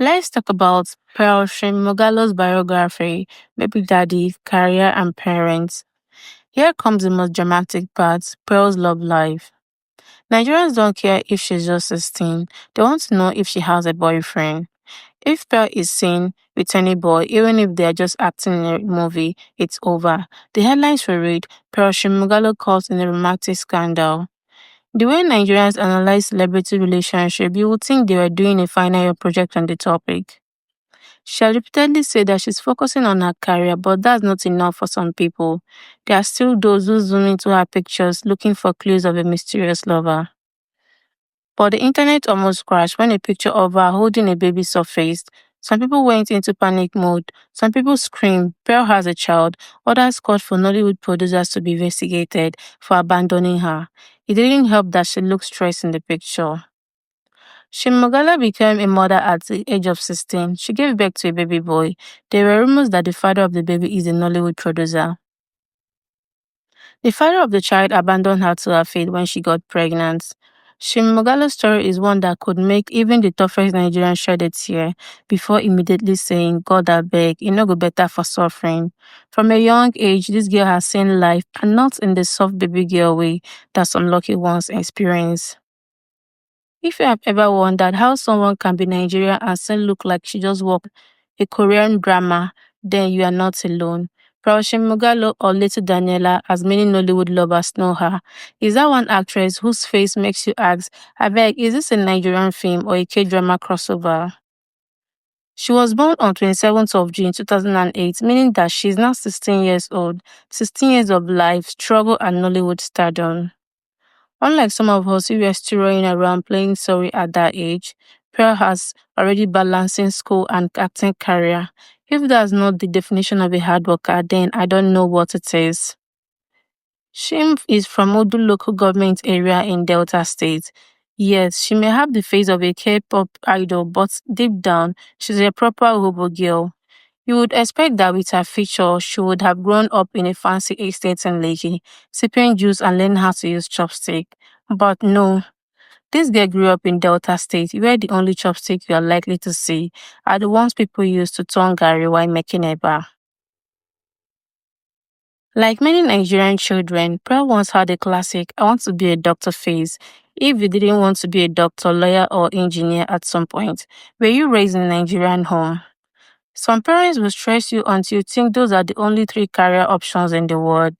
Let's talk about Pearl Shim Mugala's biography, baby daddy, career, and parents. Here comes the most dramatic part, Pearl's love life. Nigerians don't care if she's just 16. They want to know if she has a boyfriend. If Pearl is seen with any boy, even if they are just acting in a movie, it's over. The headlines will read, Pearl Shim Mugala caught in a romantic scandal. The way Nigerians analyze celebrity relationship, you would think they were doing a final year project on the topic. She has repeatedly said that she's focusing on her career, but that's not enough for some people. There are still those who zoom into her pictures looking for clues of a mysterious lover. But the internet almost crashed when a picture of her holding a baby surfaced. Some people went into panic mode. Some people screamed, Pearl has a child. Others called for Nollywood producers to be investigated for abandoning her. It didn't help that she looked stressed in the picture. Shimogala became a mother at the age of 16. She gave birth to a baby boy. There were rumors that the father of the baby is a Nollywood producer. The father of the child abandoned her to her fate when she got pregnant. Shimogala's story is one that could make even the toughest Nigerian shed a tear before immediately saying, God I beg, it no go better for suffering. From a young age, this girl has seen life and not in the soft baby girl way that some lucky ones experience. If you have ever wondered how someone can be Nigerian and still look like she just walked a Korean drama, then you are not alone. Pearl Mugalo or Little Daniela, as many Nollywood lovers know her, is that one actress whose face makes you ask, I beg, is this a Nigerian film or a K-drama crossover? She was born on 27th of June 2008, meaning that she is now 16 years old, 16 years of life, struggle and Nollywood stardom. Unlike some of us who were still running around playing sorry at that age, Pearl has already balancing school and acting career. If that's not the definition of a hard worker, then I don't know what it is. Shim is from Odu local government area in Delta State. Yes, she may have the face of a K-pop idol, but deep down, she's a proper hobo girl. You would expect that with her feature, she would have grown up in a fancy estate in Lekki, sipping juice and learning how to use chopstick. But no, this girl grew up in Delta State, where the only chopstick you are likely to see are the ones people use to turn gari while making eba. Like many Nigerian children, Pearl once had a classic I want to be a doctor phase. If you didn't want to be a doctor, lawyer, or engineer at some point, were you raised in a Nigerian home? Some parents will stress you until you think those are the only three career options in the world.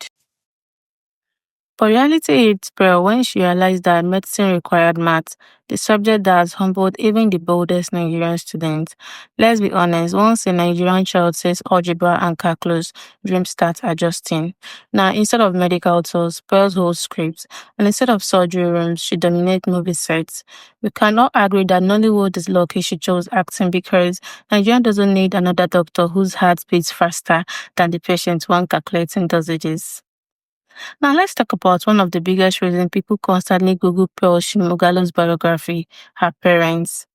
But reality hit Pearl when she realized that medicine required maths, the subject that has humbled even the boldest Nigerian students. Let's be honest, once a Nigerian child says algebra and calculus, dreams start adjusting. Now, instead of medical tools, Pearls hold scripts, and instead of surgery rooms, she dominates movie sets. We cannot agree that Nollywood is lucky she chose acting because Nigeria doesn't need another doctor whose heart beats faster than the patient when calculating dosages. Now let's talk about one of the biggest reasons people constantly Google Pearl Shimogalo's biography, her parents.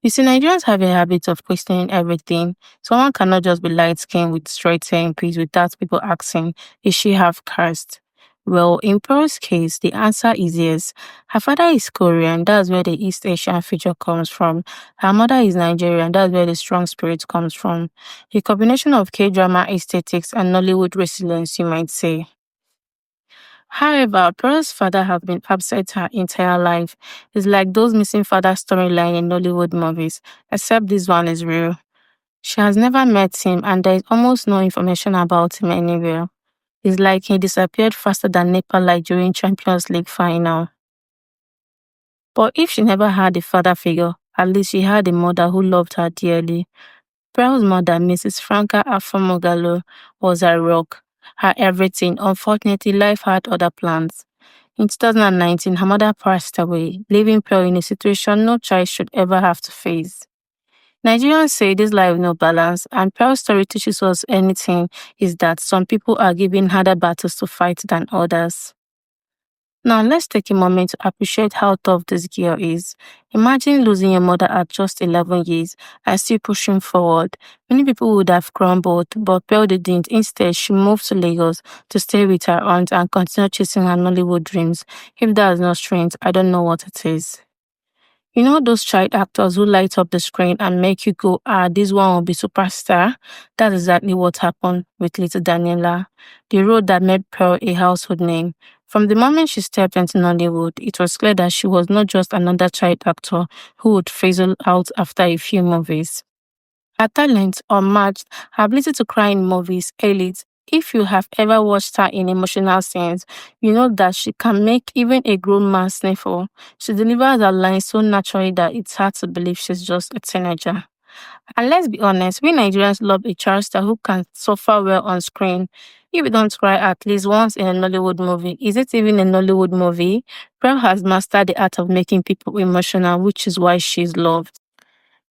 You see, Nigerians have a habit of questioning everything. Someone cannot just be light-skinned with straight hair and peace without people asking, is she half caste? Well, in Pearl's case, the answer is yes. Her father is Korean, that's where the East Asian feature comes from. Her mother is Nigerian, that's where the strong spirit comes from. A combination of K-drama aesthetics and Nollywood resilience, you might say. However, Pearl's father has been absent her entire life. It's like those missing father storyline in Nollywood movies, except this one is real. She has never met him and there is almost no information about him anywhere. It's like he disappeared faster than Nepal like during Champions League final. But if she never had a father figure, at least she had a mother who loved her dearly. Pearl's mother, Mrs. Franca Afamogalo, was her rock, her everything. Unfortunately, life had other plans. In 2019, her mother passed away, leaving Pearl in a situation no child should ever have to face. Nigerians say this life no balance, and Pearl's story teaches us anything is that some people are given harder battles to fight than others. Now, let's take a moment to appreciate how tough this girl is. Imagine losing your mother at just 11 years and still pushing forward. Many people would have crumbled, but Pearl didn't. Instead, she moved to Lagos to stay with her aunt and continue chasing her Nollywood dreams. If that is not strength, I don't know what it is. You know those child actors who light up the screen and make you go, ah, this one will be superstar? That's exactly what happened with little Daniela, the role that made Pearl a household name. From the moment she stepped into Nollywood, it was clear that she was not just another child actor who would fizzle out after a few movies. Her talent, unmatched, her ability to cry in movies, elite. If you have ever watched her in emotional scenes, you know that she can make even a grown man sniffle. She delivers her lines so naturally that it's hard to believe she's just a teenager. And let's be honest, we Nigerians love a child star who can suffer well on screen. If you don't cry at least once in a Nollywood movie, is it even a Nollywood movie? Pearl has mastered the art of making people emotional, which is why she's loved.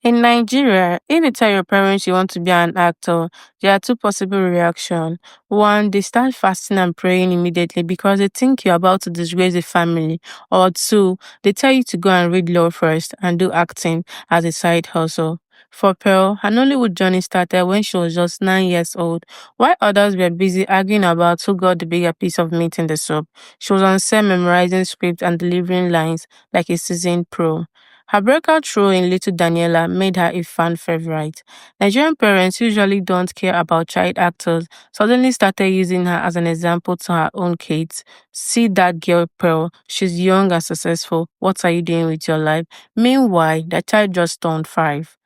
In Nigeria, if you tell your parents you want to be an actor, there are two possible reactions. One, they start fasting and praying immediately because they think you're about to disgrace the family. Or two, they tell you to go and read law first and do acting as a side hustle. For Pearl, her Nollywood journey started when she was just 9 years old. While others were busy arguing about who got the bigger piece of meat in the soup, she was on set memorizing scripts and delivering lines like a seasoned pro. Her breakout role in Little Daniela made her a fan favorite. Nigerian parents usually don't care about child actors, suddenly started using her as an example to her own kids. See that girl Pearl, she's young and successful. What are you doing with your life? Meanwhile, the child just turned 5.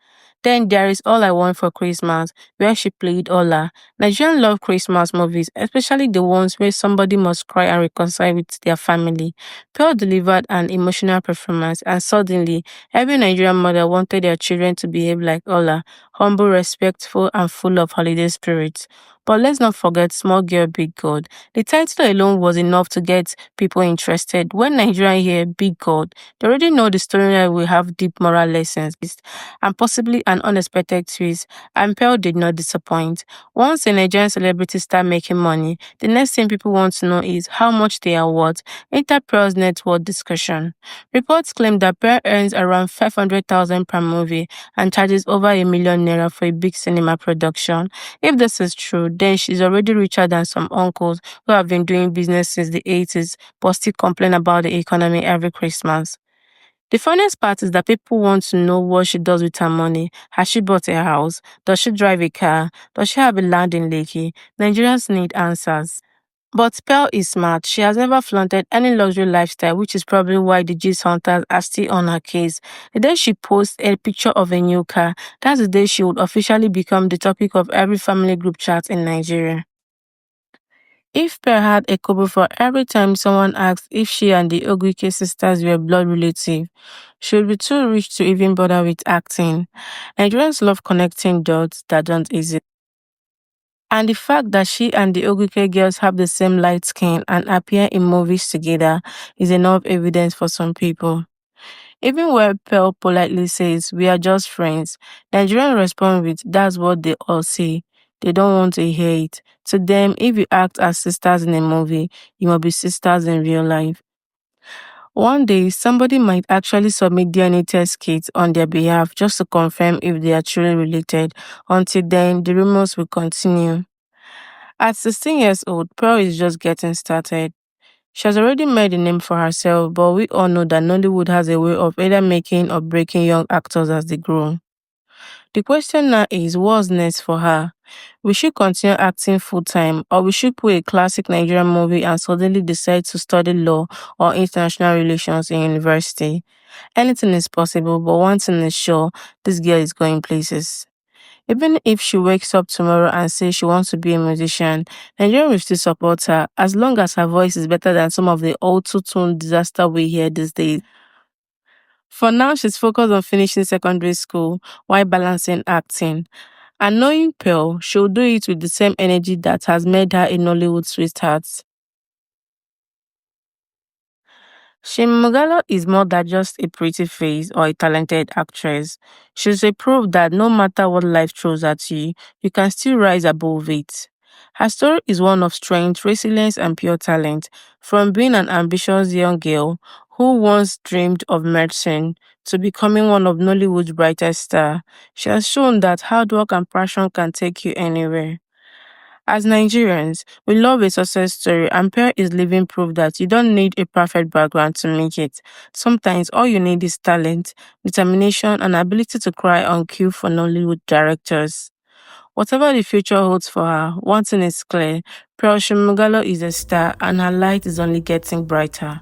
Then there is All I Want for Christmas, where she played Ola. Nigerians love Christmas movies, especially the ones where somebody must cry and reconcile with their family. Pearl delivered an emotional performance, and suddenly, every Nigerian mother wanted their children to behave like Ola, humble, respectful, and full of holiday spirit. But let's not forget Small Girl, Big God. The title alone was enough to get people interested. When Nigerians hear Big God, they already know the storyline will have deep moral lessons and possibly an unexpected twist, and Pearl did not disappoint. Once a Nigerian celebrity start making money, the next thing people want to know is how much they are worth. Enter Pearl's net worth discussion. Reports claim that Pearl earns around 500,000 per movie and charges over a 1 million naira for a big cinema production. If this is true, then she's already richer than some uncles who have been doing business since the 80s but still complain about the economy every Christmas. The funniest part is that people want to know what she does with her money. Has she bought a house? Does she drive a car? Does she have a land in Lekki? Nigerians need answers. But Pearl is smart. She has never flaunted any luxury lifestyle, which is probably why the gist hunters are still on her case. The day she posts a picture of a new car, that's the day she would officially become the topic of every family group chat in Nigeria. If Pearl had a kobo for every time someone asked if she and the Ogwike sisters were blood relative, she would be too rich to even bother with acting. Nigerians love connecting dots that don't exist. And the fact that she and the Ogwike girls have the same light skin and appear in movies together is enough evidence for some people. Even where Pearl politely says, we are just friends, Nigerians respond with, that's what they all say. They don't want to hear it. To them, if you act as sisters in a movie, you must be sisters in real life. One day, somebody might actually submit DNA test kits on their behalf just to confirm if they are truly related. Until then, the rumors will continue. At 16 years old, Pearl is just getting started. She has already made a name for herself, but we all know that Nollywood has a way of either making or breaking young actors as they grow. The question now is what's next for her? Will she continue acting full time, or will she put a classic Nigerian movie and suddenly decide to study law or international relations in university? Anything is possible, but one thing is sure, this girl is going places. Even if she wakes up tomorrow and says she wants to be a musician, Nigeria will still support her as long as her voice is better than some of the auto-tune disaster we hear these days. For now, she's focused on finishing secondary school while balancing acting. And knowing Pearl, she'll do it with the same energy that has made her a Nollywood sweetheart. Shim Mugala is more than just a pretty face or a talented actress. She's a proof that no matter what life throws at you, you can still rise above it. Her story is one of strength, resilience, and pure talent. From being an ambitious young girl who once dreamed of medicine to becoming one of Nollywood's brightest stars, she has shown that hard work and passion can take you anywhere. As Nigerians, we love a success story, and Pearl is living proof that you don't need a perfect background to make it. Sometimes all you need is talent, determination, and ability to cry on cue for Nollywood directors. Whatever the future holds for her, one thing is clear: Pearl Shim Mugala is a star, and her light is only getting brighter.